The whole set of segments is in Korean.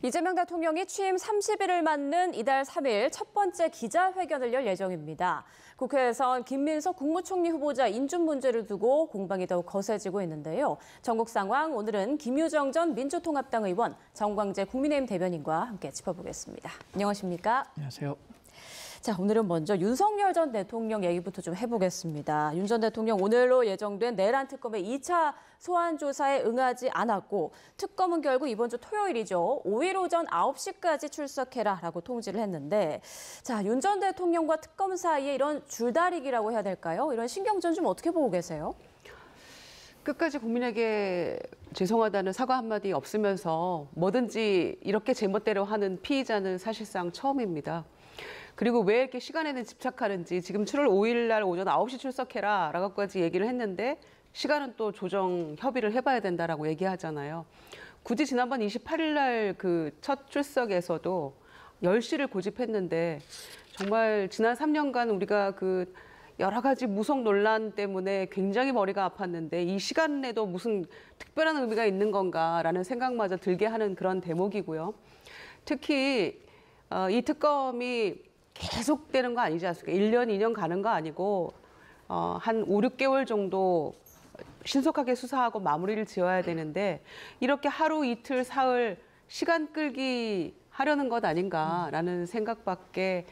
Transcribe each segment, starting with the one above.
이재명 대통령이 취임 30일을 맞는 이달 3일 첫 번째 기자회견을 열 예정입니다. 국회에선 김민석 국무총리 후보자 인준 문제를 두고 공방이 더욱 거세지고 있는데요. 전국 상황 오늘은 김유정 전 민주통합당 의원, 정광재 국민의힘 대변인과 함께 짚어보겠습니다. 안녕하십니까? 안녕하세요. 자, 오늘은 먼저 윤석열 전 대통령 얘기부터 좀 해보겠습니다. 윤 전 대통령 오늘로 예정된 내란 특검의 2차 소환 조사에 응하지 않았고 특검은 결국 이번 주 토요일이죠. 5일 오전 9시까지 출석해라라고 통지를 했는데 자, 윤 전 대통령과 특검 사이에 이런 줄다리기라고 해야 될까요? 이런 신경전 좀 어떻게 보고 계세요? 끝까지 국민에게 죄송하다는 사과 한마디 없으면서 뭐든지 이렇게 제멋대로 하는 피의자는 사실상 처음입니다. 그리고 왜 이렇게 시간에는 집착하는지 지금 7월 5일 날 오전 9시 출석해라 라고까지 얘기를 했는데 시간은 또 조정 협의를 해봐야 된다라고 얘기하잖아요. 굳이 지난번 28일 날 그 첫 출석에서도 10시를 고집했는데 정말 지난 3년간 우리가 그 여러 가지 무속 논란 때문에 굉장히 머리가 아팠는데 이 시간에도 무슨 특별한 의미가 있는 건가라는 생각마저 들게 하는 그런 대목이고요. 특히 이 특검이 계속되는 거 아니지 않습니까? 1년, 2년 가는 거 아니고 한 5, 6개월 정도 신속하게 수사하고 마무리를 지어야 되는데 이렇게 하루, 이틀, 사흘 시간 끌기 하려는 것 아닌가라는 생각밖에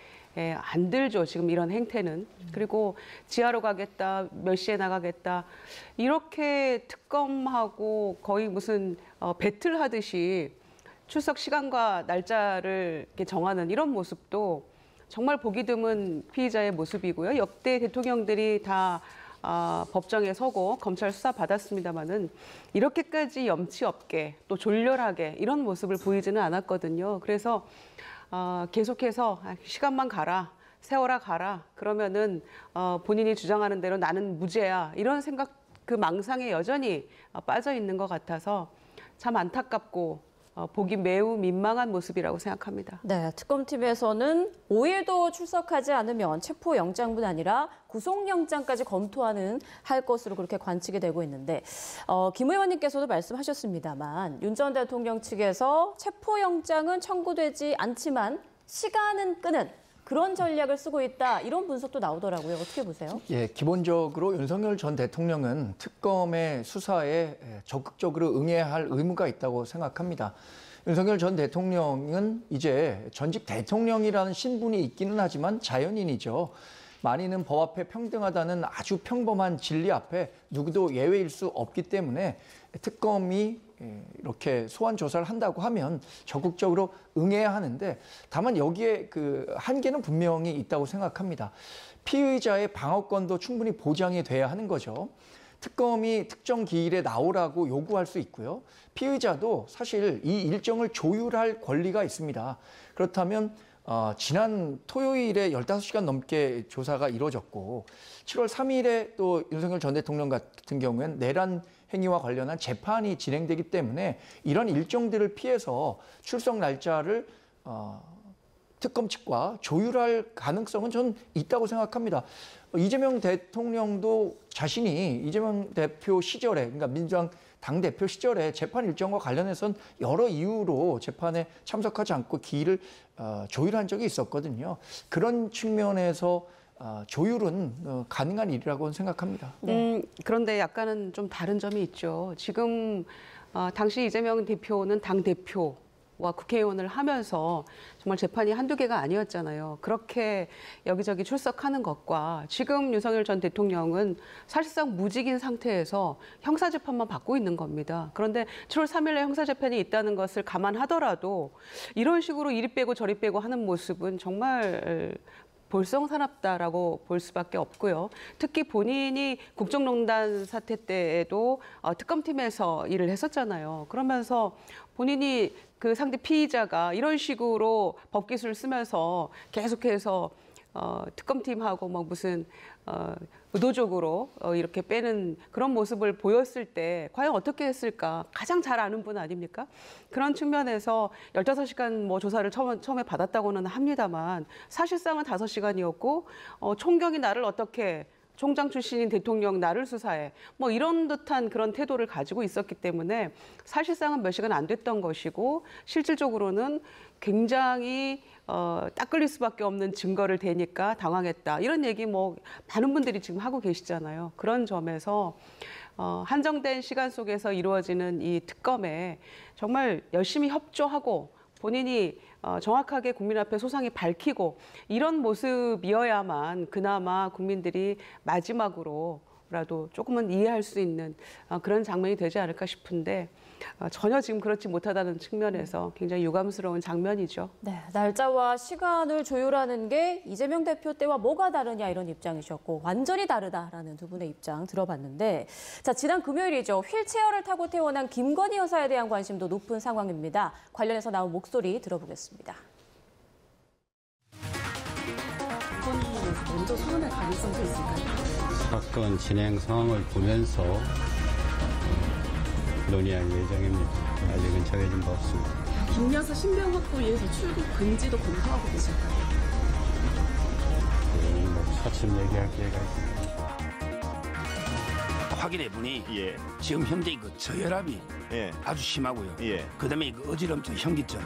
안 들죠. 지금 이런 행태는. 그리고 지하로 가겠다, 몇 시에 나가겠다. 이렇게 특검하고 거의 무슨 배틀 하듯이 출석 시간과 날짜를 이렇게 정하는 이런 모습도 정말 보기 드문 피의자의 모습이고요. 역대 대통령들이 다 법정에 서고 검찰 수사 받았습니다마는 이렇게까지 염치 없게 또 졸렬하게 이런 모습을 보이지는 않았거든요. 그래서 계속해서 시간만 가라, 세월아 가라. 그러면은 본인이 주장하는 대로 나는 무죄야. 이런 생각, 그 망상에 여전히 빠져 있는 것 같아서 참 안타깝고 보기 매우 민망한 모습이라고 생각합니다. 네, 특검팀에서는 5일도 출석하지 않으면 체포영장뿐 아니라 구속영장까지 검토하는 할 것으로 그렇게 관측이 되고 있는데 김 의원님께서도 말씀하셨습니다만 윤 전 대통령 측에서 체포영장은 청구되지 않지만 시간은 끄는 그런 전략을 쓰고 있다. 이런 분석도 나오더라고요. 어떻게 보세요? 예, 기본적으로 윤석열 전 대통령은 특검의 수사에 적극적으로 응해야 할 의무가 있다고 생각합니다. 윤석열 전 대통령은 이제 전직 대통령이라는 신분이 있기는 하지만 자연인이죠. 만인은 법 앞에 평등하다는 아주 평범한 진리 앞에 누구도 예외일 수 없기 때문에 특검이 이렇게 소환 조사를 한다고 하면 적극적으로 응해야 하는데 다만 여기에 그 한계는 분명히 있다고 생각합니다. 피의자의 방어권도 충분히 보장이 돼야 하는 거죠. 특검이 특정 기일에 나오라고 요구할 수 있고요. 피의자도 사실 이 일정을 조율할 권리가 있습니다. 그렇다면 지난 토요일에 15시간 넘게 조사가 이루어졌고 7월 3일에 또 윤석열 전 대통령 같은 경우에는 내란 행위와 관련한 재판이 진행되기 때문에 이런 일정들을 피해서 출석 날짜를 특검 측과 조율할 가능성은 전 있다고 생각합니다. 이재명 대통령도 자신이 이재명 대표 시절에, 그러니까 민주당 당대표 시절에 재판 일정과 관련해서는 여러 이유로 재판에 참석하지 않고 기일을 조율한 적이 있었거든요. 그런 측면에서 조율은 가능한 일이라고 생각합니다. 그런데 약간은 좀 다른 점이 있죠. 지금 당시 이재명 대표는 당대표와 국회의원을 하면서 정말 재판이 한두 개가 아니었잖아요. 그렇게 여기저기 출석하는 것과 지금 윤석열 전 대통령은 사실상 무직인 상태에서 형사재판만 받고 있는 겁니다. 그런데 7월 3일에 형사재판이 있다는 것을 감안하더라도 이런 식으로 이리 빼고 저리 빼고 하는 모습은 정말 볼썽사납다라고 볼 수밖에 없고요. 특히 본인이 국정농단 사태 때에도 특검팀에서 일을 했었잖아요. 그러면서 본인이 그 상대 피의자가 이런 식으로 법기술을 쓰면서 계속해서 특검팀하고 뭐 무슨 의도적으로 이렇게 빼는 그런 모습을 보였을 때 과연 어떻게 했을까? 가장 잘 아는 분 아닙니까? 그런 측면에서 15시간 뭐 조사를 처음에 받았다고는 합니다만 사실상은 5시간이었고 총경이 나를 어떻게 총장 출신인 대통령 나를 수사해. 뭐 이런 듯한 그런 태도를 가지고 있었기 때문에 사실상은 몇 시간 안 됐던 것이고 실질적으로는 굉장히 딱 걸릴 수밖에 없는 증거를 대니까 당황했다. 이런 얘기 뭐 많은 분들이 지금 하고 계시잖아요. 그런 점에서 한정된 시간 속에서 이루어지는 이 특검에 정말 열심히 협조하고 본인이 정확하게 국민 앞에 소상히 밝히고 이런 모습이어야만 그나마 국민들이 마지막으로라도 조금은 이해할 수 있는 그런 장면이 되지 않을까 싶은데 전혀 지금 그렇지 못하다는 측면에서 굉장히 유감스러운 장면이죠. 네, 날짜와 시간을 조율하는 게 이재명 대표 때와 뭐가 다르냐 이런 입장이셨고 완전히 다르다라는 두 분의 입장 들어봤는데 자 지난 금요일이죠. 휠체어를 타고 태어난 김건희 여사에 대한 관심도 높은 상황입니다. 관련해서 나온 목소리 들어보겠습니다. 먼저 소환할 가능성도 있을까요? 사건 진행 상황을 보면서 논의할 예정입니다. 아직은 정해진 바 없습니다. 김 여사 신병 확보 위해서 출국 금지도 검토하고 계실까요? 차츰 얘기할 기회가 있습니다. 확인해보니 지금 현재 그 저혈압이 아주 심하고요. 그다음에 그 어지럼증, 현기증,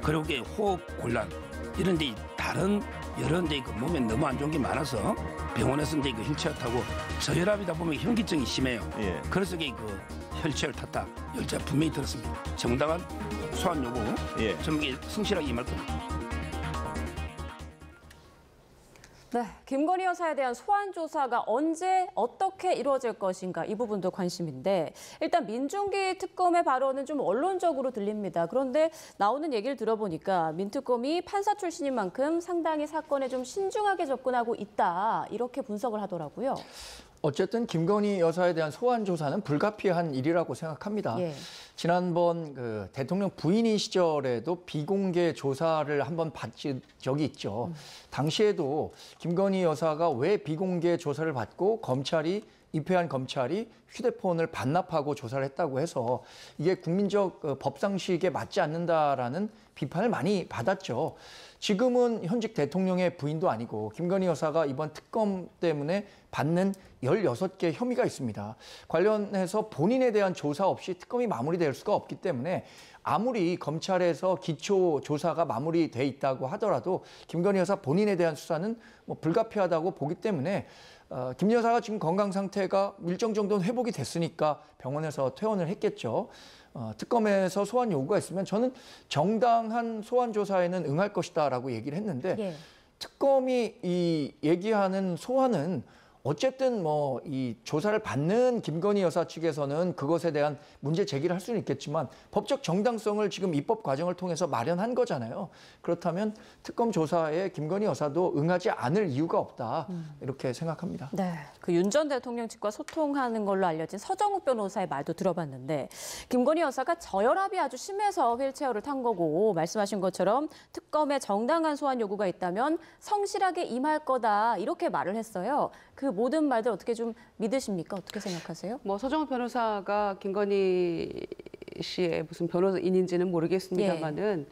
그리고 호흡 곤란 이런 데 다른 여러 데 그 몸에 너무 안 좋은 게 많아서 병원에서 이제 그 휠체어 타고 저혈압이다 보면 현기증이 심해요. 그래서 그 휠체어를 탔다. 열차 분명히 들었습니다. 정당한 소환 요구 좀 성실하게 임할 겁니다. 네, 김건희 여사에 대한 소환 조사가 언제 어떻게 이루어질 것인가 이 부분도 관심인데 일단 민중기 특검의 발언은 좀 언론적으로 들립니다. 그런데 나오는 얘기를 들어보니까 민특검이 판사 출신인 만큼 상당히 사건에 좀 신중하게 접근하고 있다 이렇게 분석을 하더라고요. 어쨌든 김건희 여사에 대한 소환 조사는 불가피한 일이라고 생각합니다. 지난번 그 대통령 부인인 시절에도 비공개 조사를 한번 받은 적이 있죠. 당시에도 김건희 여사가 왜 비공개 조사를 받고 입회한 검찰이 휴대폰을 반납하고 조사를 했다고 해서 이게 국민적 법상식에 맞지 않는다라는 비판을 많이 받았죠. 지금은 현직 대통령의 부인도 아니고 김건희 여사가 이번 특검 때문에 받는 16개 혐의가 있습니다. 관련해서 본인에 대한 조사 없이 특검이 마무리될 수가 없기 때문에 아무리 검찰에서 기초 조사가 마무리돼 있다고 하더라도 김건희 여사 본인에 대한 수사는 뭐 불가피하다고 보기 때문에 김 여사가 지금 건강 상태가 일정 정도는 회복이 됐으니까 병원에서 퇴원을 했겠죠. 특검에서 소환 요구가 있으면 저는 정당한 소환 조사에는 응할 것이다라고 얘기를 했는데 특검이 이 얘기하는 소환은 어쨌든 뭐 이 조사를 받는 김건희 여사 측에서는 그것에 대한 문제 제기를 할 수는 있겠지만 법적 정당성을 지금 입법 과정을 통해서 마련한 거잖아요. 그렇다면 특검 조사에 김건희 여사도 응하지 않을 이유가 없다 이렇게 생각합니다. 네, 그 윤 전 대통령 측과 소통하는 걸로 알려진 서정욱 변호사의 말도 들어봤는데 김건희 여사가 저혈압이 아주 심해서 휠체어를 탄 거고 말씀하신 것처럼 특검에 정당한 소환 요구가 있다면 성실하게 임할 거다 이렇게 말을 했어요. 그 모든 말들 어떻게 좀 믿으십니까? 어떻게 생각하세요? 뭐 서정욱 변호사가 김건희 씨의 무슨 변호인인지는 모르겠습니다만은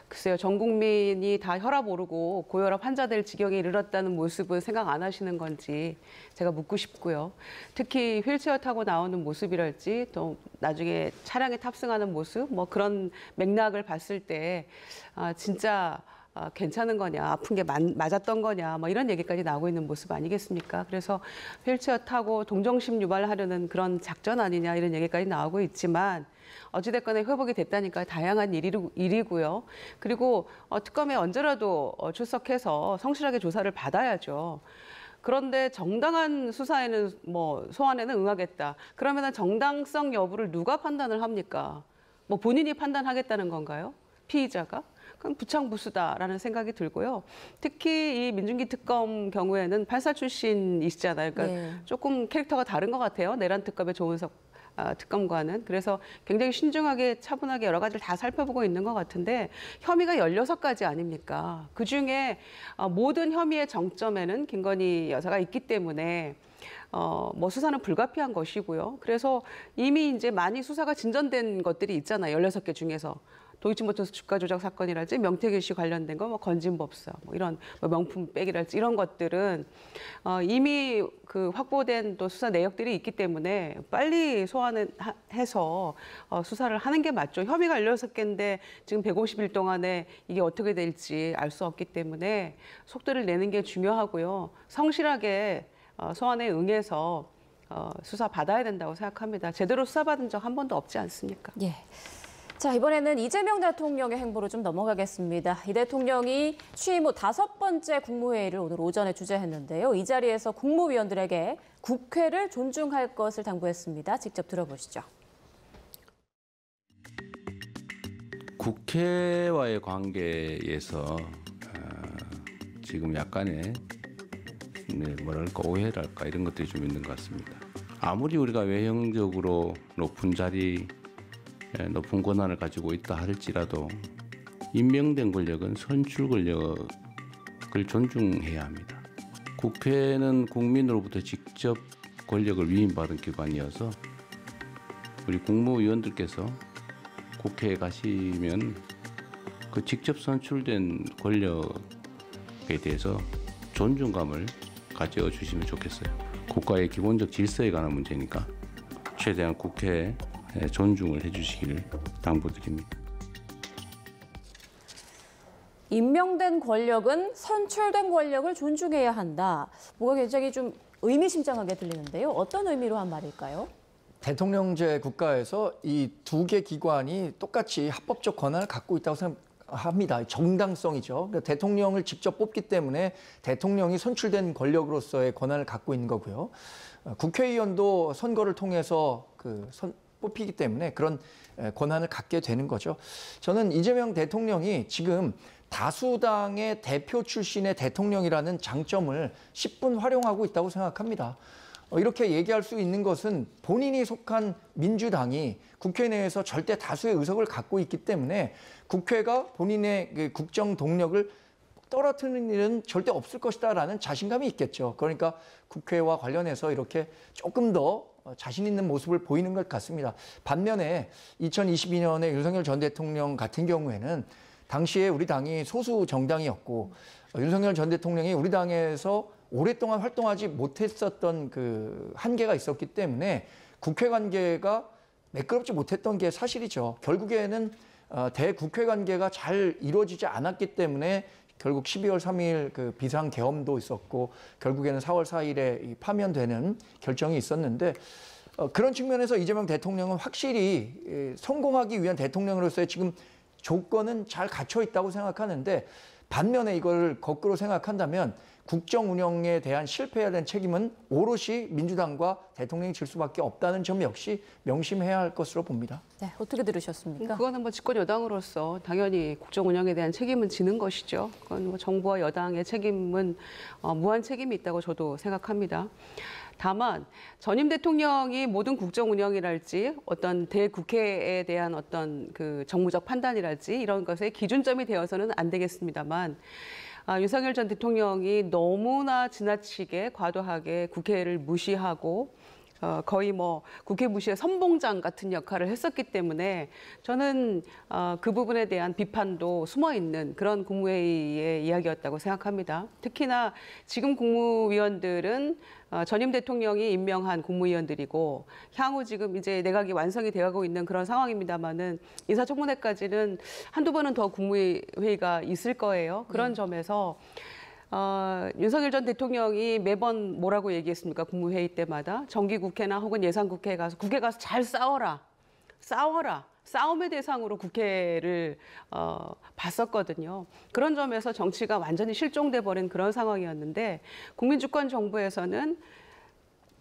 글쎄요, 전 국민이 다 혈압 오르고 고혈압 환자 될 지경에 이르렀다는 모습은 생각 안 하시는 건지 제가 묻고 싶고요. 특히 휠체어 타고 나오는 모습이랄지 또 나중에 차량에 탑승하는 모습 뭐 그런 맥락을 봤을 때 진짜 괜찮은 거냐, 아픈 게 맞았던 거냐, 뭐 이런 얘기까지 나오고 있는 모습 아니겠습니까? 그래서 휠체어 타고 동정심 유발하려는 그런 작전 아니냐 이런 얘기까지 나오고 있지만 어찌됐거나 회복이 됐다니까 다양한 일이고요. 그리고 특검에 언제라도 출석해서 성실하게 조사를 받아야죠. 그런데 정당한 수사에는 뭐 소환에는 응하겠다. 그러면은 정당성 여부를 누가 판단을 합니까? 뭐 본인이 판단하겠다는 건가요? 피의자가? 그건 부창부수다라는 생각이 들고요. 특히 이 민중기 특검 경우에는 판사 출신이시잖아요. 그러니까 조금 캐릭터가 다른 것 같아요. 내란 특검의 조은석 특검과는. 그래서 굉장히 신중하게 차분하게 여러 가지를 다 살펴보고 있는 것 같은데 혐의가 16가지 아닙니까? 그중에 모든 혐의의 정점에는 김건희 여사가 있기 때문에 뭐 수사는 불가피한 것이고요. 그래서 이미 이제 많이 수사가 진전된 것들이 있잖아요. 16개 중에서. 도이치모터스 주가 조작 사건이랄지 명태균 씨 관련된 거, 뭐 건진법사, 뭐 이런 뭐 명품백이랄지 이런 것들은 이미 그 확보된 또 수사 내역들이 있기 때문에 빨리 소환해서 수사를 하는 게 맞죠. 혐의가 16개인데 지금 150일 동안에 이게 어떻게 될지 알 수 없기 때문에 속도를 내는 게 중요하고요. 성실하게 소환에 응해서 수사 받아야 된다고 생각합니다. 제대로 수사받은 적 한 번도 없지 않습니까? 예. 자, 이번에는 이재명 대통령의 행보로 좀 넘어가겠습니다. 이 대통령이 취임 후 5번째 국무회의를 오늘 오전에 주재했는데요. 이 자리에서 국무위원들에게 국회를 존중할 것을 당부했습니다. 직접 들어보시죠. 국회와의 관계에서 지금 약간의 뭐랄까 오해랄까 이런 것들이 좀 있는 것 같습니다. 아무리 우리가 외형적으로 높은 자리, 높은 권한을 가지고 있다 할지라도 임명된 권력은 선출 권력을 존중해야 합니다. 국회는 국민으로부터 직접 권력을 위임받은 기관이어서 우리 국무위원들께서 국회에 가시면 그 직접 선출된 권력에 대해서 존중감을 가져주시면 좋겠어요. 국가의 기본적 질서에 관한 문제니까 최대한 국회에 존중을 해주시기를 당부드립니다. 임명된 권력은 선출된 권력을 존중해야 한다. 뭐가 굉장히 좀 의미심장하게 들리는데요. 어떤 의미로 한 말일까요? 대통령제 국가에서 이 두 개 기관이 똑같이 합법적 권한을 갖고 있다고 생각합니다. 정당성이죠. 그러니까 대통령을 직접 뽑기 때문에 대통령이 선출된 권력으로서의 권한을 갖고 있는 거고요. 국회의원도 선거를 통해서 뽑히기 때문에 그런 권한을 갖게 되는 거죠. 저는 이재명 대통령이 지금 다수당의 대표 출신의 대통령이라는 장점을 10분 활용하고 있다고 생각합니다. 이렇게 얘기할 수 있는 것은 본인이 속한 민주당이 국회 내에서 절대 다수의 의석을 갖고 있기 때문에 국회가 본인의 그 국정 동력을 떨어뜨리는 일은 절대 없을 것이다라는 자신감이 있겠죠. 그러니까 국회와 관련해서 이렇게 조금 더 자신 있는 모습을 보이는 것 같습니다. 반면에 2022년에 윤석열 전 대통령 같은 경우에는 당시에 우리 당이 소수 정당이었고 윤석열 전 대통령이 우리 당에서 오랫동안 활동하지 못했었던 그 한계가 있었기 때문에 국회 관계가 매끄럽지 못했던 게 사실이죠. 결국에는 대국회 관계가 잘 이루어지지 않았기 때문에 결국 12월 3일 그 비상계엄도 있었고 결국에는 4월 4일에 파면되는 결정이 있었는데 그런 측면에서 이재명 대통령은 확실히 성공하기 위한 대통령으로서의 지금 조건은 잘 갖춰 있다고 생각하는데 반면에 이걸 거꾸로 생각한다면 국정 운영에 대한 실패에 대한 책임은 오롯이 민주당과 대통령이 질 수밖에 없다는 점 역시 명심해야 할 것으로 봅니다. 네, 어떻게 들으셨습니까? 그거는 뭐 집권 여당으로서 당연히 국정 운영에 대한 책임은 지는 것이죠. 그건 뭐 정부와 여당의 책임은 무한 책임이 있다고 저도 생각합니다. 다만 전임 대통령이 모든 국정 운영이랄지 어떤 대국회에 대한 어떤 그 정무적 판단이랄지 이런 것의 기준점이 되어서는 안 되겠습니다만 윤석열 전 대통령이 너무나 지나치게 과도하게 국회를 무시하고 거의 뭐 국회 무시의 선봉장 같은 역할을 했었기 때문에 저는 그 부분에 대한 비판도 숨어 있는 그런 국무회의의 이야기였다고 생각합니다. 특히나 지금 국무위원들은 전임 대통령이 임명한 국무위원들이고 향후 지금 이제 내각이 완성이 되어가고 있는 그런 상황입니다만은 인사청문회까지는 한두 번은 더 국무회의가 있을 거예요. 그런 점에서 윤석열 전 대통령이 매번 뭐라고 얘기했습니까? 국무회의 때마다 정기국회나 혹은 예산국회에 가서 국회 가서 잘 싸워라. 싸움의 대상으로 국회를 봤었거든요. 그런 점에서 정치가 완전히 실종돼 버린 그런 상황이었는데 국민주권 정부에서는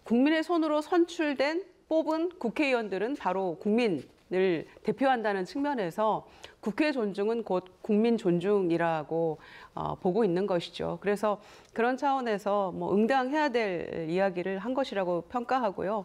국민의 손으로 선출된 뽑은 국회의원들은 바로 국민을 대표한다는 측면에서 국회 존중은 곧 국민 존중이라고 보고 있는 것이죠. 그래서 그런 차원에서 뭐 응당해야 될 이야기를 한 것이라고 평가하고요.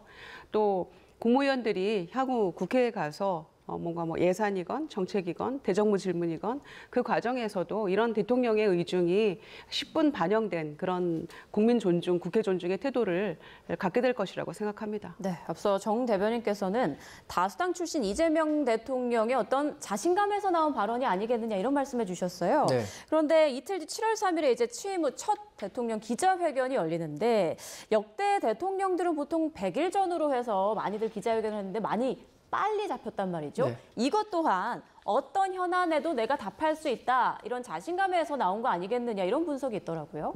또 국무위원들이 향후 국회에 가서 뭔가 뭐 예산이건 정책이건 대정부 질문이건 그 과정에서도 이런 대통령의 의중이 10분 반영된 그런 국민 존중, 국회 존중의 태도를 갖게 될 것이라고 생각합니다. 네, 앞서 정 대변인께서는 다수당 출신 이재명 대통령의 어떤 자신감에서 나온 발언이 아니겠느냐 이런 말씀해 주셨어요. 네. 그런데 이틀 뒤 7월 3일에 이제 취임 후 첫 대통령 기자회견이 열리는데 역대 대통령들은 보통 100일 전으로 해서 많이들 기자회견을 했는데 많이 빨리 잡혔단 말이죠. 네. 이것 또한 어떤 현안에도 내가 답할 수 있다. 이런 자신감에서 나온 거 아니겠느냐 이런 분석이 있더라고요.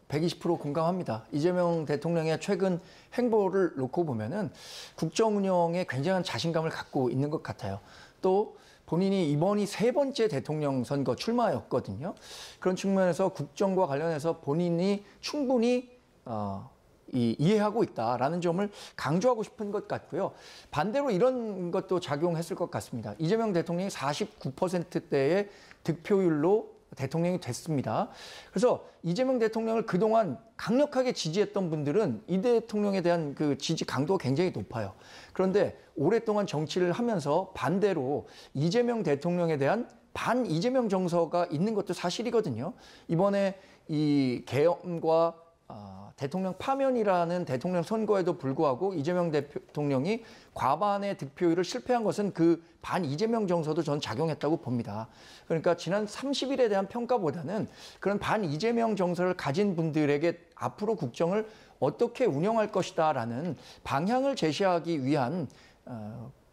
120% 공감합니다. 이재명 대통령의 최근 행보를 놓고 보면은 국정 운영에 굉장한 자신감을 갖고 있는 것 같아요. 또 본인이 이번이 3번째 대통령 선거 출마였거든요. 그런 측면에서 국정과 관련해서 본인이 충분히 이해하고 있다라는 점을 강조하고 싶은 것 같고요. 반대로 이런 것도 작용했을 것 같습니다. 이재명 대통령이 49%대의 득표율로 대통령이 됐습니다. 그래서 이재명 대통령을 그동안 강력하게 지지했던 분들은 이 대통령에 대한 그 지지 강도가 굉장히 높아요. 그런데 오랫동안 정치를 하면서 반대로 이재명 대통령에 대한 반 이재명 정서가 있는 것도 사실이거든요. 이번에 이 계엄과 대통령 파면이라는 대통령 선거에도 불구하고 이재명 대통령이 과반의 득표율을 실패한 것은 그 반 이재명 정서도 전 작용했다고 봅니다. 그러니까 지난 30일에 대한 평가보다는 그런 반 이재명 정서를 가진 분들에게 앞으로 국정을 어떻게 운영할 것이다라는 방향을 제시하기 위한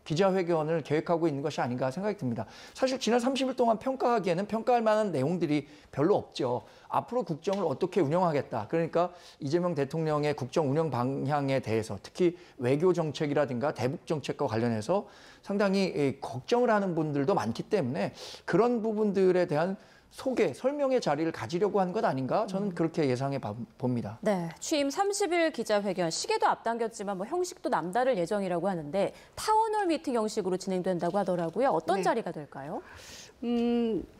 기자회견을 계획하고 있는 것이 아닌가 생각이 듭니다. 사실 지난 30일 동안 평가하기에는 평가할 만한 내용들이 별로 없죠. 앞으로 국정을 어떻게 운영하겠다. 그러니까 이재명 대통령의 국정 운영 방향에 대해서 특히 외교 정책이라든가 대북 정책과 관련해서 상당히 걱정을 하는 분들도 많기 때문에 그런 부분들에 대한 소개, 설명의 자리를 가지려고 한 것 아닌가? 저는 그렇게 예상해 봅니다. 네, 취임 30일 기자회견, 시기도 앞당겼지만 형식도 남다를 예정이라고 하는데 타운홀 미팅 형식으로 진행된다고 하더라고요. 어떤 네. 자리가 될까요?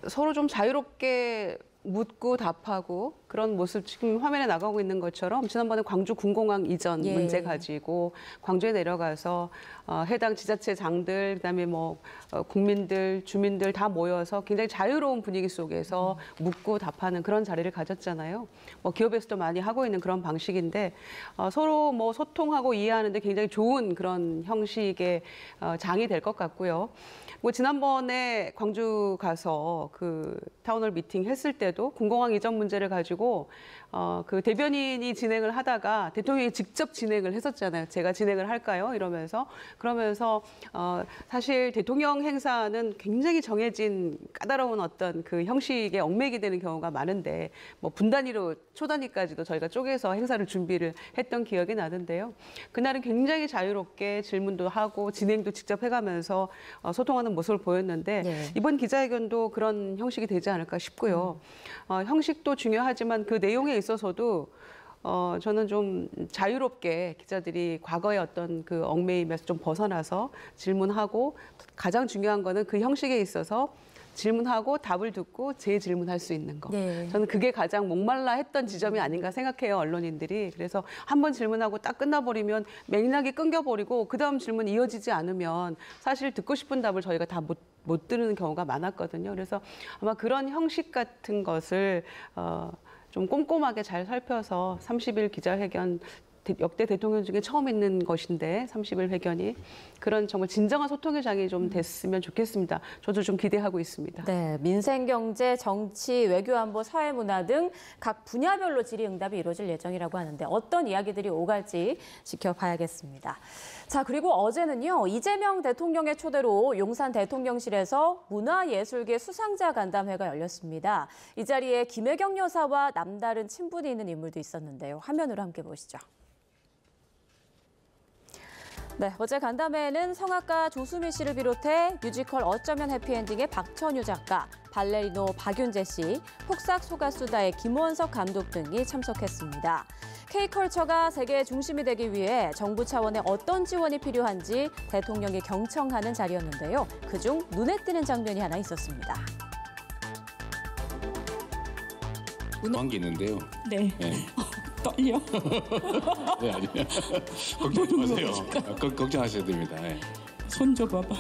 서로 좀 자유롭게 묻고 답하고 그런 모습 지금 화면에 나가고 있는 것처럼 지난번에 광주 군공항 이전 문제 가지고 광주에 내려가서 해당 지자체장들 그다음에 국민들 주민들 다 모여서 굉장히 자유로운 분위기 속에서 묻고 답하는 그런 자리를 가졌잖아요. 기업에서도 많이 하고 있는 그런 방식인데 서로 소통하고 이해하는데 굉장히 좋은 그런 형식의 장이 될 것 같고요. 지난번에 광주 가서 그 타운홀 미팅 했을 때도 군공항 이전 문제를 가지고 그 대변인이 진행을 하다가 대통령이 직접 진행을 했었잖아요. 제가 진행을 할까요? 이러면서 그러면서 사실 대통령 행사는 굉장히 정해진 까다로운 어떤 그 형식에 얽매이게 되는 경우가 많은데 분단위로 초단위까지도 저희가 쪼개서 행사를 준비를 했던 기억이 나는데요. 그날은 굉장히 자유롭게 질문도 하고 진행도 직접 해가면서 소통하는 모습을 보였는데 이번 기자회견도 그런 형식이 되지 않을까 싶고요. 형식도 중요하지만 그 내용에 있어서도 저는 좀 자유롭게 기자들이 과거의 어떤 그 얽매임에서 좀 벗어나서 질문하고 가장 중요한 거는 그 형식에 있어서 질문하고 답을 듣고 재질문할 수 있는 거. 네. 저는 그게 가장 목말라 했던 지점이 아닌가 생각해요, 언론인들이. 그래서 한 번 질문하고 딱 끝나버리면 맥락이 끊겨버리고 그다음 질문 이어지지 않으면 사실 듣고 싶은 답을 저희가 다 못 들은 경우가 많았거든요. 그래서 아마 그런 형식 같은 것을 좀 꼼꼼하게 잘 살펴서 30일 기자회견 역대 대통령 중에 처음 있는 것인데 30일 회견이 그런 정말 진정한 소통의 장이 좀 됐으면 좋겠습니다. 저도 좀 기대하고 있습니다. 네, 민생, 경제, 정치, 외교, 안보, 사회문화 등 각 분야별로 질의응답이 이루어질 예정이라고 하는데 어떤 이야기들이 오갈지 지켜봐야겠습니다. 자, 그리고 어제는요, 이재명 대통령의 초대로 용산 대통령실에서 문화예술계 수상자 간담회가 열렸습니다. 이 자리에 김혜경 여사와 남다른 친분이 있는 인물도 있었는데요. 화면으로 함께 보시죠. 네, 어제 간담회에는 성악가 조수미 씨를 비롯해 뮤지컬 어쩌면 해피엔딩의 박천유 작가, 발레리노 박윤재 씨, 폭삭 소가수다의 김원석 감독 등이 참석했습니다. K컬처가 세계의 중심이 되기 위해 정부 차원의 어떤 지원이 필요한지 대통령이 경청하는 자리였는데요. 그중 눈에 띄는 장면이 하나 있었습니다. 관계 있는데요. 네. 떨려. 네, 아니요. 걱정하지 마세요. 걱정하셔야 됩니다. 네. 손 줘봐봐.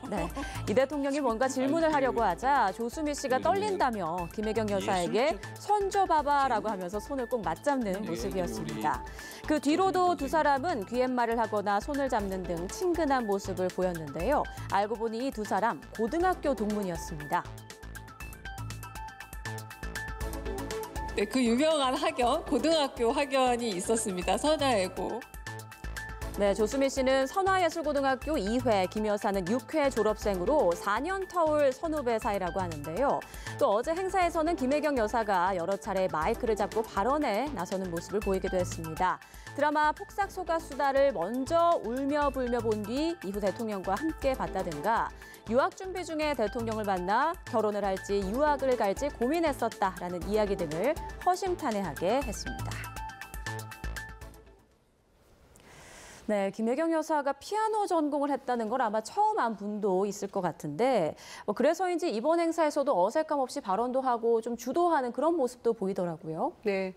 네, 이 대통령이 뭔가 질문을 하려고 하자 조수미 씨가 떨린다며 김혜경 여사에게 손 줘봐봐라고 하면서 손을 꼭 맞잡는 모습이었습니다. 그 뒤로도 두 사람은 귀옛말을 하거나 손을 잡는 등 친근한 모습을 보였는데요. 알고 보니 이 두 사람 고등학교 동문이었습니다. 네, 그 유명한 학연, 고등학교 학연이 있었습니다. 선화예고. 네, 조수미 씨는 선화예술고등학교 2회, 김 여사는 6회 졸업생으로 4년 터울 선후배 사이라고 하는데요. 또 어제 행사에서는 김혜경 여사가 여러 차례 마이크를 잡고 발언에 나서는 모습을 보이기도 했습니다. 드라마 폭삭 소가수다를 먼저 울며 불며 본 뒤 이후 대통령과 함께 봤다든가 유학 준비 중에 대통령을 만나 결혼을 할지 유학을 갈지 고민했었다라는 이야기 등을 허심탄회하게 했습니다. 네, 김혜경 여사가 피아노 전공을 했다는 걸 아마 처음 안 분도 있을 것 같은데 그래서인지 이번 행사에서도 어색감 없이 발언도 하고 좀 주도하는 그런 모습도 보이더라고요. 네.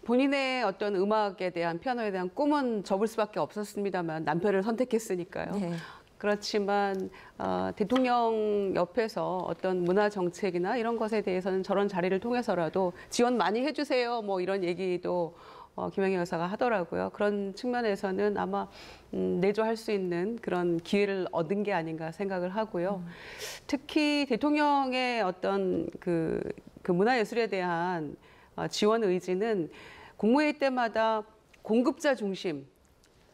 본인의 어떤 음악에 대한 피아노에 대한 꿈은 접을 수밖에 없었습니다만 남편을 선택했으니까요. 네. 그렇지만 대통령 옆에서 어떤 문화 정책이나 이런 것에 대해서는 저런 자리를 통해서라도 지원 많이 해주세요. 뭐 이런 얘기도 김혜경 여사가 하더라고요. 그런 측면에서는 아마 내조할 수 있는 그런 기회를 얻은 게 아닌가 생각을 하고요. 특히 대통령의 어떤 그 문화예술에 대한 지원 의지는 국무회의 때마다 공급자 중심,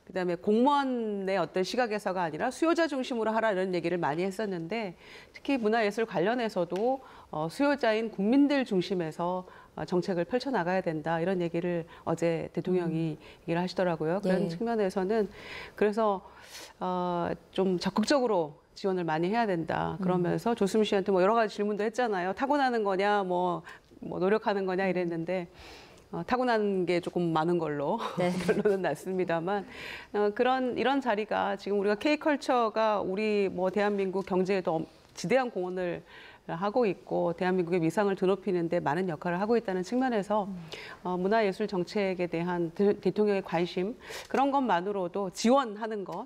그다음에 공무원의 어떤 시각에서가 아니라 수요자 중심으로 하라 이런 얘기를 많이 했었는데 특히 문화예술 관련해서도 수요자인 국민들 중심에서 정책을 펼쳐나가야 된다 이런 얘기를 어제 대통령이 얘기를 하시더라고요. 그런 네. 측면에서는 그래서 좀 적극적으로 지원을 많이 해야 된다. 그러면서 조수미 씨한테 뭐 여러 가지 질문도 했잖아요. 타고나는 거냐 뭐 노력하는 거냐 이랬는데 타고난 게 조금 많은 걸로 네. 결론은 났습니다만 이런 자리가 지금 우리가 K컬처가 우리 뭐 대한민국 경제에도 지대한 공헌을 하고 있고 대한민국의 위상을 드높이는 데 많은 역할을 하고 있다는 측면에서 문화예술 정책에 대한 대통령의 관심 그런 것만으로도 지원하는 것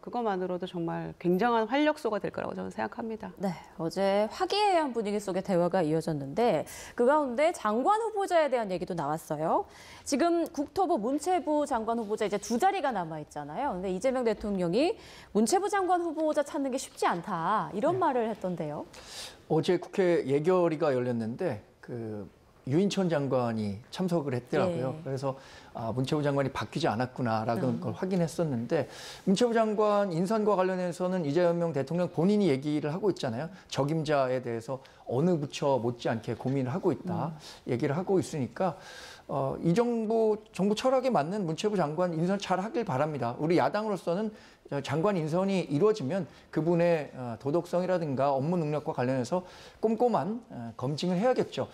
그것만으로도 정말 굉장한 활력소가 될 거라고 저는 생각합니다. 네, 어제 화기애애한 분위기 속에 대화가 이어졌는데 그 가운데 장관 후보자에 대한 얘기도 나왔어요. 지금 국토부 문체부 장관 후보자 이제 두 자리가 남아 있잖아요. 근데 이재명 대통령이 문체부 장관 후보자 찾는 게 쉽지 않다 이런 말을 했던데요. 어제 국회 예결위가 열렸는데 유인천 장관이 참석을 했더라고요. 예. 그래서 문체부 장관이 바뀌지 않았구나라는 걸 확인했었는데 문체부 장관 인선과 관련해서는 이재명 대통령 본인이 얘기를 하고 있잖아요. 적임자에 대해서 어느 부처 못지않게 고민을 하고 있다 얘기를 하고 있으니까 이 정부 철학에 맞는 문체부 장관 인선 잘 하길 바랍니다. 우리 야당으로서는 장관 인선이 이루어지면 그분의 도덕성이라든가 업무 능력과 관련해서 꼼꼼한 검증을 해야겠죠.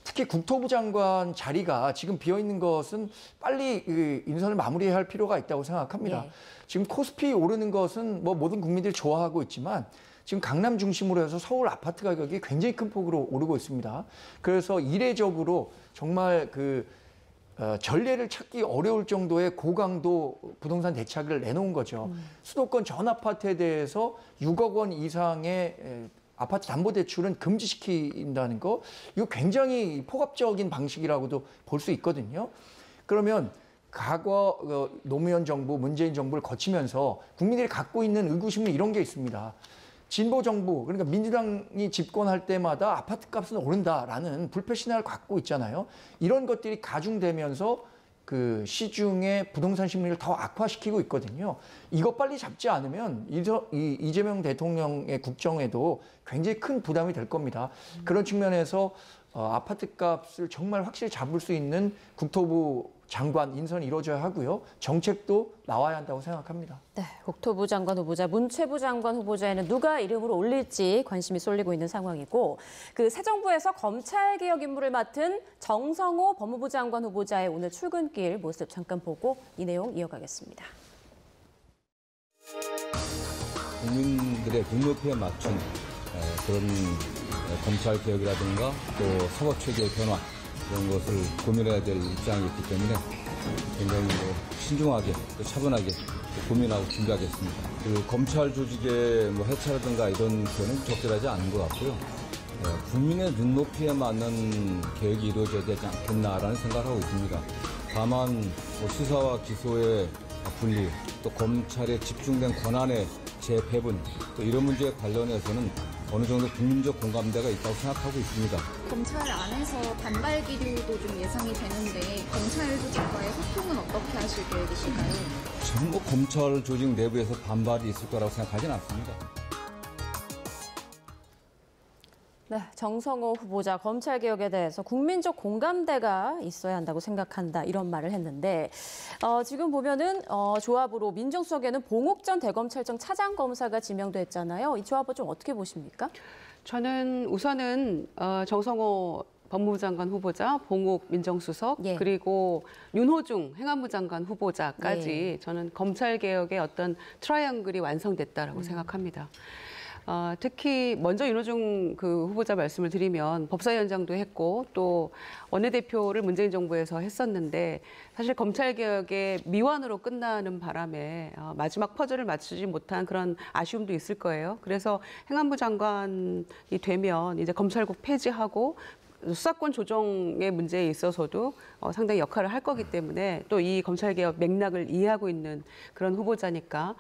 특히 국토부 장관 자리가 지금 비어있는 것은 빨리 인선을 마무리해야 할 필요가 있다고 생각합니다. 예. 지금 코스피 오르는 것은 뭐 모든 국민들이 좋아하고 있지만 지금 강남 중심으로 해서 서울 아파트 가격이 굉장히 큰 폭으로 오르고 있습니다. 그래서 이례적으로 정말 전례를 찾기 어려울 정도의 고강도 부동산 대책을 내놓은 거죠. 수도권 전 아파트에 대해서 6억 원 이상의 아파트 담보대출은 금지시킨다는 거, 이거 굉장히 폭압적인 방식이라고도 볼 수 있거든요. 그러면 과거 노무현 정부, 문재인 정부를 거치면서 국민들이 갖고 있는 의구심은 이런 게 있습니다. 진보 정부, 그러니까 민주당이 집권할 때마다 아파트 값은 오른다라는 불패 신화를 갖고 있잖아요. 이런 것들이 가중되면서 시중의 부동산 심리를 더 악화시키고 있거든요. 이거 빨리 잡지 않으면 이재명 대통령의 국정에도 굉장히 큰 부담이 될 겁니다. 그런 측면에서 아파트 값을 정말 확실히 잡을 수 있는 국토부 장관 인선이 이루어져야 하고요. 정책도 나와야 한다고 생각합니다. 네, 국토부 장관 후보자, 문체부 장관 후보자에는 누가 이름으로 올릴지 관심이 쏠리고 있는 상황이고 새 정부에서 검찰개혁 임무를 맡은 정성호 법무부 장관 후보자의 오늘 출근길 모습 잠깐 보고 이 내용 이어가겠습니다. 국민들의 눈높이에 맞춘 그런 검찰개혁이라든가 또 사법체계의 변화 이런 것을 고민해야 될 입장이 있기 때문에 굉장히 신중하게 또 차분하게 고민하고 준비하겠습니다. 그 검찰 조직의 뭐 해체라든가 이런 표현은 적절하지 않은 것 같고요. 국민의 눈높이에 맞는 개혁이 이루어져야 되지 않겠나라는 생각을 하고 있습니다. 다만 뭐 수사와 기소의 분리, 또 검찰에 집중된 권한의 재배분, 또 이런 문제에 관련해서는 어느 정도 국민적 공감대가 있다고 생각하고 있습니다. 검찰 안에서 반발 기류도 좀 예상이 되는데 검찰 조직과의 소통은 어떻게 하실 계획이실까요? 저는 뭐 검찰 조직 내부에서 반발이 있을 거라고 생각하지는 않습니다. 네, 정성호 후보자 검찰개혁에 대해서 국민적 공감대가 있어야 한다고 생각한다 이런 말을 했는데 지금 보면은 조합으로 민정수석에는 봉욱 전 대검찰청 차장검사가 지명됐잖아요. 이 조합은 좀 어떻게 보십니까? 저는 우선은 정성호 법무부 장관 후보자, 봉욱 민정수석, 예. 그리고 윤호중 행안부 장관 후보자까지 예. 저는 검찰개혁의 어떤 트라이앵글이 완성됐다라고 생각합니다. 특히 먼저 윤호중 그 후보자 말씀을 드리면 법사위원장도 했고 또 원내대표를 문재인 정부에서 했었는데 사실 검찰개혁의 미완으로 끝나는 바람에 마지막 퍼즐을 맞추지 못한 그런 아쉬움도 있을 거예요. 그래서 행안부 장관이 되면 이제 검찰국 폐지하고 수사권 조정의 문제에 있어서도 상당히 역할을 할 거기 때문에 또 이 검찰개혁 맥락을 이해하고 있는 그런 후보자니까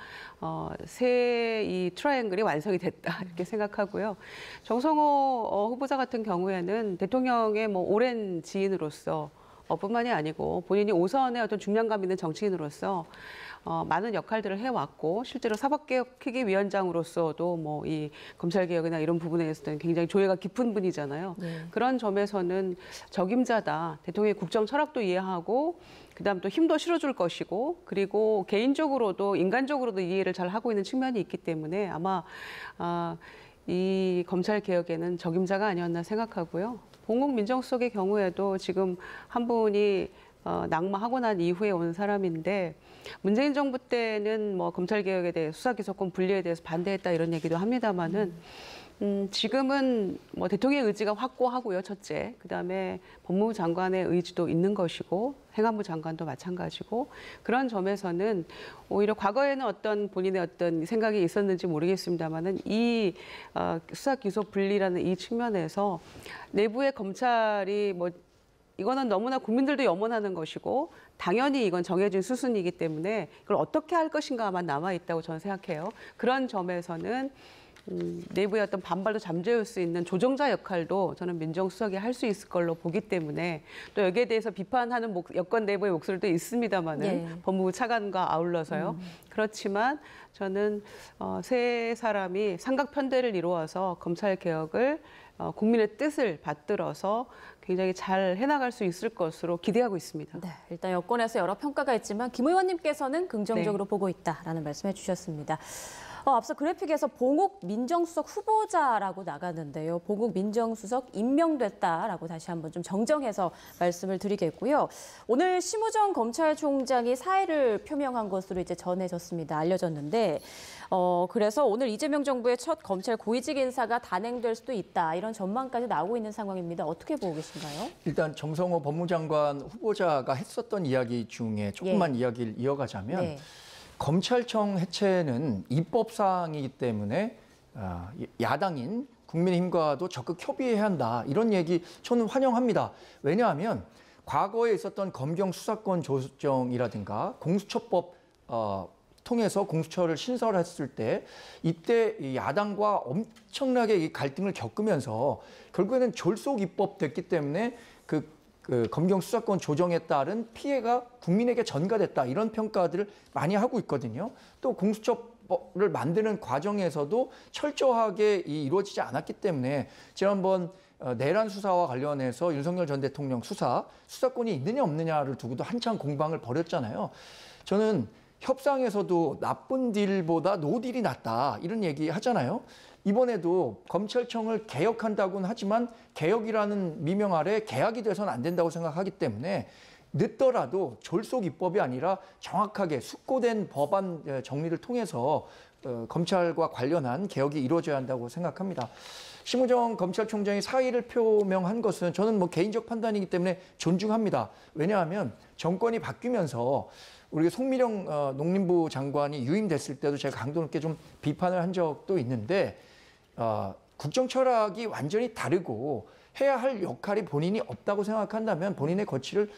새 이 트라이앵글이 완성이 됐다 이렇게 생각하고요. 정성호 후보자 같은 경우에는 대통령의 뭐 오랜 지인으로서 뿐만이 아니고 본인이 5선의 어떤 중량감 있는 정치인으로서 많은 역할들을 해왔고 실제로 사법개혁특위위원장으로서도 뭐 이 검찰개혁이나 이런 부분에서는 굉장히 조예가 깊은 분이잖아요. 네. 그런 점에서는 적임자다. 대통령의 국정 철학도 이해하고 그다음 또 힘도 실어줄 것이고 그리고 개인적으로도 인간적으로도 이해를 잘 하고 있는 측면이 있기 때문에 아마 이 검찰개혁에는 적임자가 아니었나 생각하고요. 봉욱 민정수석의 경우에도 지금 한 분이 낙마하고 난 이후에 온 사람인데 문재인 정부 때는 뭐 검찰개혁에 대해 수사기소권 분리에 대해서 반대했다 이런 얘기도 합니다만은 지금은 뭐 대통령의 의지가 확고하고요, 첫째. 그다음에 법무부 장관의 의지도 있는 것이고 행안부 장관도 마찬가지고 그런 점에서는 오히려 과거에는 어떤 본인의 어떤 생각이 있었는지 모르겠습니다만은 이 수사 기소 분리라는 이 측면에서 내부의 검찰이 뭐 이거는 너무나 국민들도 염원하는 것이고 당연히 이건 정해진 수순이기 때문에 이걸 어떻게 할 것인가만 남아 있다고 저는 생각해요. 그런 점에서는 내부의 어떤 반발도 잠재울 수 있는 조정자 역할도 저는 민정수석이 할 수 있을 걸로 보기 때문에 또 여기에 대해서 비판하는 여권 내부의 목소리도 있습니다만은 네. 법무부 차관과 아울러서요. 그렇지만 저는 세 사람이 삼각편대를 이루어서 검찰개혁을 국민의 뜻을 받들어서 굉장히 잘 해나갈 수 있을 것으로 기대하고 있습니다. 네, 일단 여권에서 여러 평가가 있지만 김 의원님께서는 긍정적으로 네. 보고 있다라는 말씀해 주셨습니다. 앞서 그래픽에서 봉욱 민정수석 후보자라고 나갔는데요. 봉욱 민정수석 임명됐다라고 다시 한번 좀 정정해서 말씀을 드리겠고요. 오늘 심우정 검찰총장이 사의를 표명한 것으로 이제 전해졌습니다. 알려졌는데 그래서 오늘 이재명 정부의 첫 검찰 고위직 인사가 단행될 수도 있다. 이런 전망까지 나오고 있는 상황입니다. 어떻게 보고 계신가요? 일단 정성호 법무장관 후보자가 했었던 이야기 중에 조금만 이야기를 이어가자면 네. 검찰청 해체는 입법사항이기 때문에 야당인 국민의힘과도 적극 협의해야 한다. 이런 얘기 저는 환영합니다. 왜냐하면 과거에 있었던 검경 수사권 조정이라든가 공수처법 통해서 공수처를 신설했을 때 이때 야당과 엄청나게 이 갈등을 겪으면서 결국에는 졸속 입법됐기 때문에 그 검경 수사권 조정에 따른 피해가 국민에게 전가됐다 이런 평가들을 많이 하고 있거든요. 또 공수처를 만드는 과정에서도 철저하게 이루어지지 않았기 때문에 지난번 내란 수사와 관련해서 윤석열 전 대통령 수사권이 있느냐 없느냐를 두고도 한참 공방을 벌였잖아요. 저는 협상에서도 나쁜 딜보다 노딜이 낫다 이런 얘기 하잖아요. 이번에도 검찰청을 개혁한다고는 하지만 개혁이라는 미명 아래 개혁이 돼서는 안 된다고 생각하기 때문에 늦더라도 졸속 입법이 아니라 정확하게 숙고된 법안 정리를 통해서 검찰과 관련한 개혁이 이루어져야 한다고 생각합니다. 심우정 검찰총장이 사의를 표명한 것은 저는 뭐 개인적 판단이기 때문에 존중합니다. 왜냐하면 정권이 바뀌면서 우리 송미령 농림부 장관이 유임됐을 때도 제가 강도 높게 좀 비판을 한 적도 있는데 국정 철학이 완전히 다르고 해야 할 역할이 본인이 없다고 생각한다면 본인의 거취를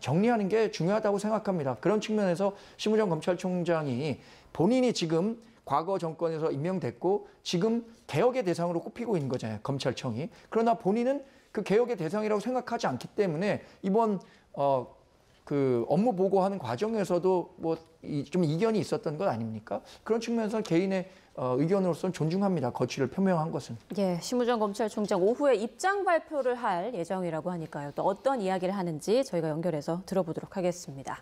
정리하는 게 중요하다고 생각합니다. 그런 측면에서 심우정 검찰총장이 본인이 지금 과거 정권에서 임명됐고 지금 개혁의 대상으로 꼽히고 있는 거잖아요. 검찰청이. 그러나 본인은 그 개혁의 대상이라고 생각하지 않기 때문에 이번 그 업무 보고하는 과정에서도 뭐 좀 이견이 있었던 것 아닙니까? 그런 측면에서 개인의 의견으로서는 존중합니다. 거취를 표명한 것은. 예, 심우정 검찰총장 오후에 입장 발표를 할 예정이라고 하니까요. 또 어떤 이야기를 하는지 저희가 연결해서 들어보도록 하겠습니다.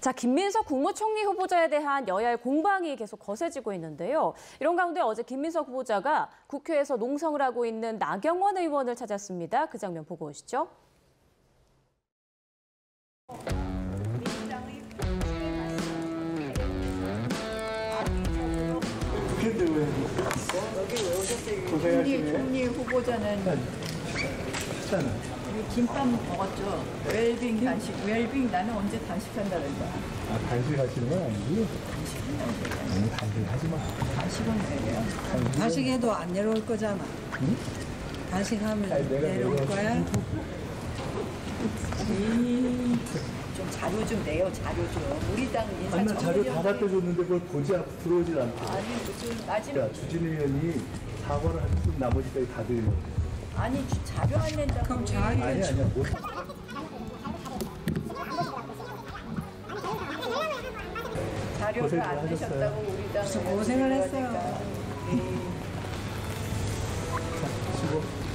자, 김민석 국무총리 후보자에 대한 여야의 공방이 계속 거세지고 있는데요. 이런 가운데 어제 김민석 후보자가 국회에서 농성을 하고 있는 나경원 의원을 찾았습니다. 그 장면 보고 오시죠. 총리 후보자는 우리 김밥 먹었죠. 웰빙 간식. 웰빙 나는 언제 단식한다 그랬다. 단식하시는 건 아니고? 단식하지 마. 단식은 왜요? 단식해도 안 내려올 거잖아. 응? 단식하면 내려올 거야? 좀 자료 좀 내요. 자료 좀. 우리 당 인사 나 자료 다 갖다 줬는데 그걸 들어오질 않고. 아니 무슨 마지막. 주진 의원이 사과를 하고 나머지까지 다 드리려고. 아니 자료 안 낸다고. 그럼 자료. 아니야. 자료를 안 내셨다고 우리 당. 무슨 고생을 했어요. 수고.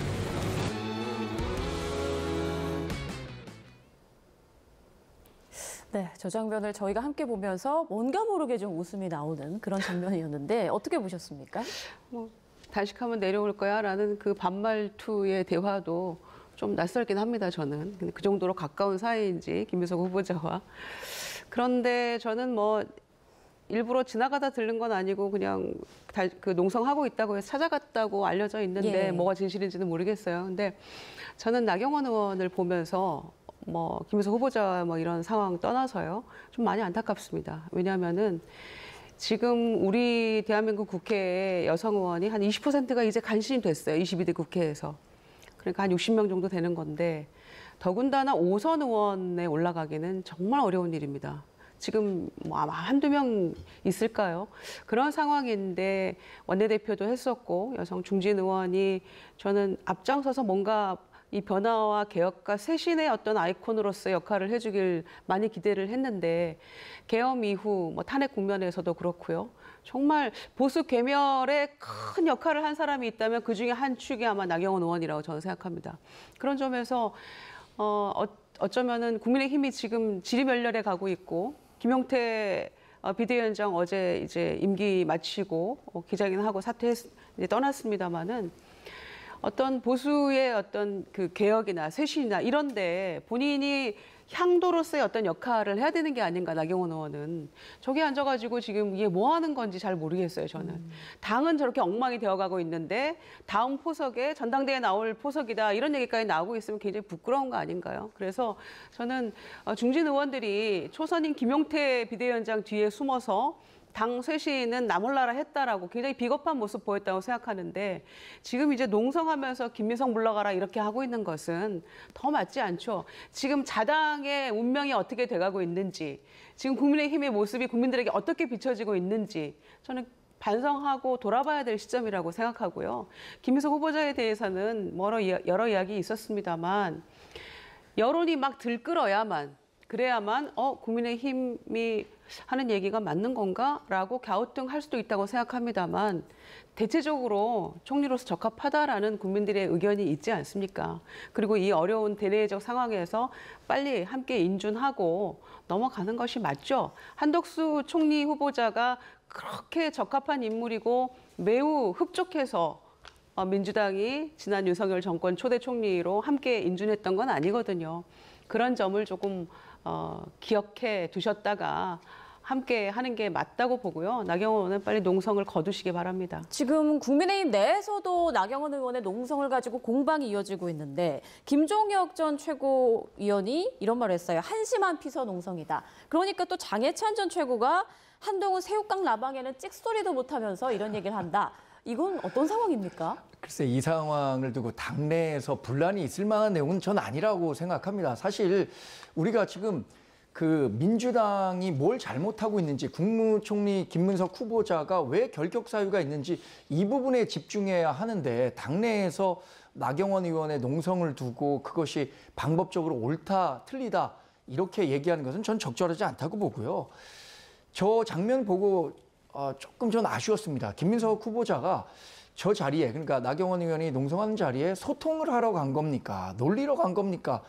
네, 저 장면을 저희가 함께 보면서 뭔가 모르게 좀 웃음이 나오는 그런 장면이었는데 어떻게 보셨습니까? 단식하면 내려올 거야 라는 그 반말투의 대화도 좀 낯설긴 합니다, 저는. 근데 그 정도로 가까운 사이인지, 김민석 후보자와. 그런데 저는 뭐 일부러 지나가다 들른 건 아니고 그냥 그 농성하고 있다고 해서 찾아갔다고 알려져 있는데 뭐가 진실인지는 모르겠어요. 근데 저는 나경원 의원을 보면서 뭐 김민석 후보자 뭐 이런 상황 떠나서요. 좀 많이 안타깝습니다. 왜냐하면은 지금 우리 대한민국 국회에 여성 의원이 한 20%가 이제 간신히 됐어요. 22대 국회에서. 그러니까 한 60명 정도 되는 건데 더군다나 5선 의원에 올라가기는 정말 어려운 일입니다. 지금 뭐 아마 한두 명 있을까요? 그런 상황인데 원내대표도 했었고 여성 중진 의원이 저는 앞장서서 뭔가 이 변화와 개혁과 쇄신의 어떤 아이콘으로서의 역할을 해주길 많이 기대를 했는데 계엄 이후 뭐 탄핵 국면에서도 그렇고요. 정말 보수 괴멸에 큰 역할을 한 사람이 있다면 그중에 한 축이 아마 나경원 의원이라고 저는 생각합니다. 그런 점에서 어쩌면은 국민의힘이 지금 지리멸렬해 가고 있고 김용태 비대위원장 어제 이제 임기 마치고 기자회견하고 이제 떠났습니다마는 어떤 보수의 어떤 그 개혁이나 쇄신이나 이런데 본인이 향도로서의 어떤 역할을 해야 되는 게 아닌가, 나경원 의원은. 저기 앉아가지고 지금 이게 뭐 하는 건지 잘 모르겠어요, 저는. 당은 저렇게 엉망이 되어가고 있는데 다음 포석에 전당대회에 나올 포석이다 이런 얘기까지 나오고 있으면 굉장히 부끄러운 거 아닌가요? 그래서 저는 중진 의원들이 초선인 김용태 비대위원장 뒤에 숨어서 당 쇄신은 나 몰라라 했다라고 굉장히 비겁한 모습 보였다고 생각하는데 지금 이제 농성하면서 김민석 물러가라 이렇게 하고 있는 것은 더 맞지 않죠. 지금 자당의 운명이 어떻게 돼가고 있는지, 지금 국민의힘의 모습이 국민들에게 어떻게 비춰지고 있는지 저는 반성하고 돌아봐야 될 시점이라고 생각하고요. 김민석 후보자에 대해서는 여러 이야기 있었습니다만 여론이 막 들끓어야만, 그래야만 국민의힘이 하는 얘기가 맞는 건가라고 갸우뚱할 수도 있다고 생각합니다만 대체적으로 총리로서 적합하다라는 국민들의 의견이 있지 않습니까? 그리고 이 어려운 대내적 상황에서 빨리 함께 인준하고 넘어가는 것이 맞죠. 한덕수 총리 후보자가 그렇게 적합한 인물이고 매우 흡족해서 민주당이 지난 윤석열 정권 초대 총리로 함께 인준했던 건 아니거든요. 그런 점을 조금 기억해 두셨다가 함께 하는 게 맞다고 보고요. 나경원 의원은 빨리 농성을 거두시기 바랍니다. 지금 국민의힘 내에서도 나경원 의원의 농성을 가지고 공방이 이어지고 있는데 김종혁 전 최고위원이 이런 말을 했어요. 한심한 피서 농성이다. 그러니까 또 장해찬 전 최고가 한동훈 새우깡 라방에는 찍소리도 못하면서 이런 얘기를 한다. 이건 어떤 상황입니까? 글쎄 이 상황을 두고 당내에서 분란이 있을 만한 내용은 전 아니라고 생각합니다. 사실 우리가 지금 그 민주당이 뭘 잘못하고 있는지 국무총리 김문석 후보자가 왜 결격 사유가 있는지 이 부분에 집중해야 하는데 당내에서 나경원 의원의 농성을 두고 그것이 방법적으로 옳다 틀리다 이렇게 얘기하는 것은 전 적절하지 않다고 보고요. 저 장면 보고 조금 전 아쉬웠습니다. 김문석 후보자가 저 자리에 그러니까 나경원 의원이 농성하는 자리에 소통을 하러 간 겁니까? 놀리러 간 겁니까?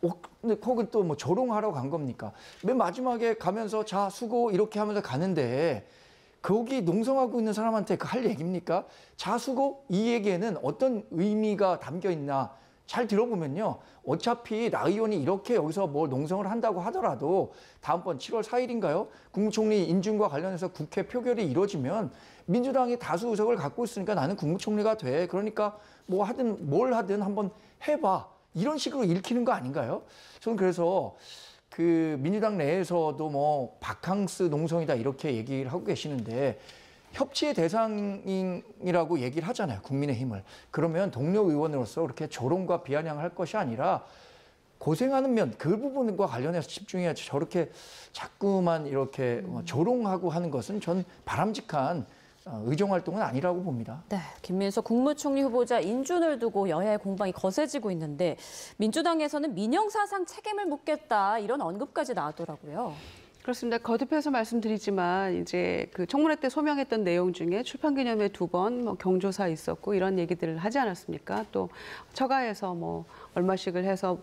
혹은 또 뭐 조롱하러 간 겁니까? 맨 마지막에 가면서 자 수고 이렇게 하면서 가는데 거기 농성하고 있는 사람한테 그 할 얘기입니까? 자 수고 이 얘기에는 어떤 의미가 담겨 있나 잘 들어보면요. 어차피 나 의원이 이렇게 여기서 뭘 농성을 한다고 하더라도 다음번 7월 4일인가요? 국무총리 인준과 관련해서 국회 표결이 이루어지면 민주당이 다수 의석을 갖고 있으니까 나는 국무총리가 돼. 그러니까 뭐 하든 뭘 하든 한번 해봐. 이런 식으로 읽히는 거 아닌가요? 저는 그래서 그 민주당 내에서도 뭐 바캉스 농성이다 이렇게 얘기를 하고 계시는데 협치의 대상이라고 얘기를 하잖아요. 국민의힘을. 그러면 동료 의원으로서 그렇게 조롱과 비아냥할 것이 아니라 고생하는 면 그 부분과 관련해서 집중해야지 저렇게 자꾸만 이렇게 조롱하고 하는 것은 전 바람직한 의정활동은 아니라고 봅니다. 네, 김민석 국무총리 후보자 인준을 두고 여야의 공방이 거세지고 있는데 민주당에서는 민영사상 책임을 묻겠다 이런 언급까지 나왔더라고요. 그렇습니다. 거듭해서 말씀드리지만 이제 그 청문회 때 소명했던 내용 중에 출판기념회 2번 뭐 경조사 있었고 이런 얘기들을 하지 않았습니까? 또 처가에서 뭐 얼마씩을 해서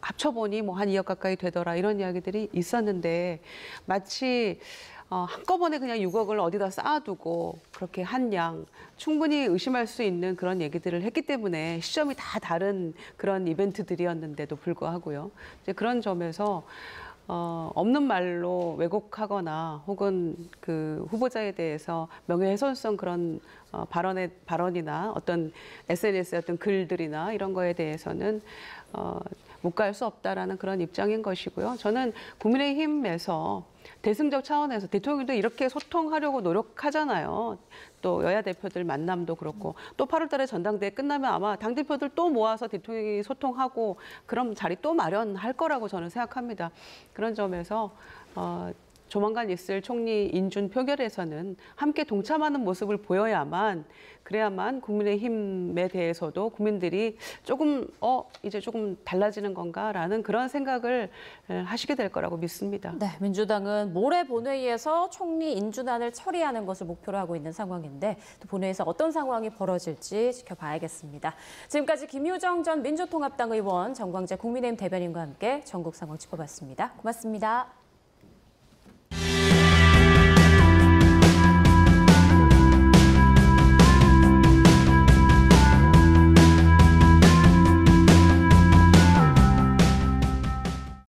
합쳐보니 뭐 한 2억 가까이 되더라 이런 이야기들이 있었는데 마치 한꺼번에 그냥 6억을 어디다 쌓아두고 그렇게 한 양 충분히 의심할 수 있는 그런 얘기들을 했기 때문에 시점이 다 다른 그런 이벤트들이었는데도 불구하고요. 이제 그런 점에서 없는 말로 왜곡하거나 혹은 그 후보자에 대해서 명예훼손성 그런 발언이나 어떤 SNS의 어떤 글들이나 이런 거에 대해서는 묵과할 수 없다라는 그런 입장인 것이고요. 저는 국민의힘에서 대승적 차원에서 대통령도 이렇게 소통하려고 노력하잖아요. 또 여야 대표들 만남도 그렇고 또 8월 달에 전당대회 끝나면 아마 당대표들 또 모아서 대통령이 소통하고 그런 자리 또 마련할 거라고 저는 생각합니다. 그런 점에서 조만간 있을 총리 인준 표결에서는 함께 동참하는 모습을 보여야만 그래야만 국민의힘에 대해서도 국민들이 조금 이제 조금 달라지는 건가라는 그런 생각을 하시게 될 거라고 믿습니다. 네, 민주당은 모레 본회의에서 총리 인준안을 처리하는 것을 목표로 하고 있는 상황인데 또 본회의에서 어떤 상황이 벌어질지 지켜봐야겠습니다. 지금까지 김유정 전 민주통합당 의원, 정광재 국민의힘 대변인과 함께 전국 상황 짚어봤습니다. 고맙습니다.